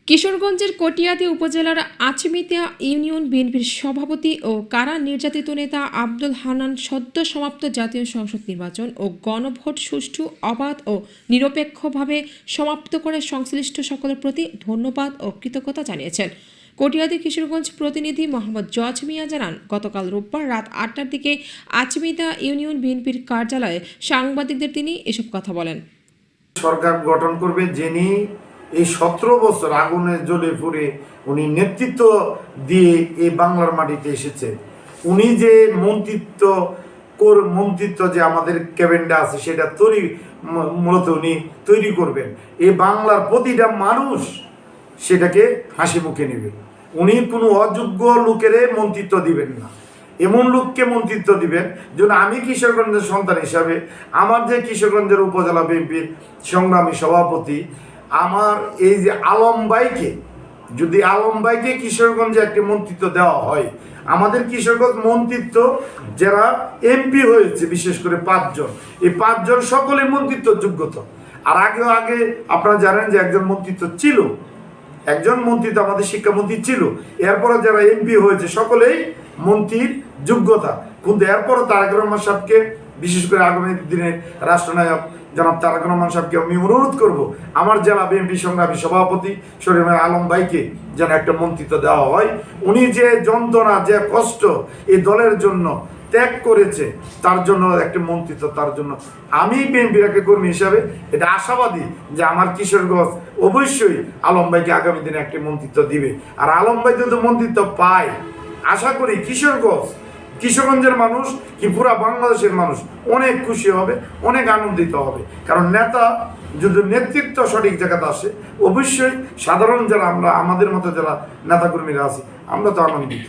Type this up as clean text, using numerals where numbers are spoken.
কিশোরগঞ্জের কটিয়াদী উপজেলার আচমিতা ইউনিয়ন বিএনপির সভাপতি ও কারা নির্যাতিত নেতা আব্দুল হান্নান সদ্য সমাপ্ত জাতীয় সংসদ নির্বাচন ও গণভোট সুষ্ঠু, অবাধ ও নিরপেক্ষভাবে সমাপ্ত করে সংশ্লিষ্ট সকলের প্রতি ধন্যবাদ ও কৃতজ্ঞতা জানিয়েছেন। কটিয়াদী কিশোরগঞ্জ প্রতিনিধি মোহাম্মদ জজ মিয়া জানান, গতকাল রোববার রাত 8টার দিকে আচমিতা ইউনিয়ন বিএনপির কার্যালয়ে সাংবাদিকদের তিনি এসব কথা বলেন। সরকার গঠন করবে যিনি এই 17 বছর আগুনে জ্বলে পুড়ে উনি নেতৃত্ব দিয়ে এই বাংলার মাটিতে এসেছে। উনি যে মন্ত্রিত্ব যে আমাদের ক্যাবিনেটে আছে সেটা মূলত উনি তৈরি করবেন। এই বাংলার প্রতিটা মানুষ সেটাকে হাসি মুখে নেবে। উনি কোনো অযোগ্য লোকের মন্ত্রিত্ব দিবেন না, এমন লোককে মন্ত্রিত্ব দিবেন যেন আমি কিশোরগঞ্জের সন্তান হিসাবে আমার যে কিশোরগঞ্জের উপজেলা বিএনপির সংগ্রামী সভাপতি আমার এই যে আলম ভাইকে কিশোরগঞ্জে একটি মন্ত্রিত্ব দেওয়া হয়, আমাদের কিশোরগঞ্জ মন্ত্রিত্ব যারা এমপি হয়েছে বিশেষ করে 5 জন, এই 5 জন সকলে মন্ত্রিত্ব যোগ্যতা। আর আগে আপনারা জানেন যে একজন মন্ত্রিত্ব আমাদের শিক্ষামন্ত্রী ছিল, এরপরে যারা এমপি হয়েছে সকলেই মন্ত্রীর যোগ্যতা। কিন্তু এরপরও তারেক রহমান সাহেবকে, বিশেষ করে আগামী দিনের রাষ্ট্রনায়ক জনাব তারেক রহমান সাহেবকে আমি অনুরোধ করব আমার জেলা বিএনপি সংগ্রামী সভাপতি শরীফ আলম ভাইকে যেন একটা মন্ত্রিত্ব দেওয়া হয়। উনি যে যন্ত্রণা, যে কষ্ট এই দলের জন্য ত্যাগ করেছে, তার জন্য একটা মন্ত্রিত্ব, তার জন্য আমি বিএনপির একটা কর্মী হিসাবে এটা আশাবাদী যে আমার কিশোরগঞ্জ অবশ্যই আলম ভাইকে আগামী দিনে একটি মন্ত্রিত্ব দিবে। আর আলম ভাই যদি মন্ত্রিত্ব পায়, আশা করি কিশোরগঞ্জের মানুষ কি পুরা বাংলাদেশের মানুষ অনেক খুশি হবে, অনেক আনন্দিত হবে। কারণ নেতা যদি নেতৃত্ব সঠিক জায়গাতে আসে, অবশ্যই সাধারণ যারা আমাদের মতো যারা নেতাকর্মীরা আছি আমরা তো আনন্দিত।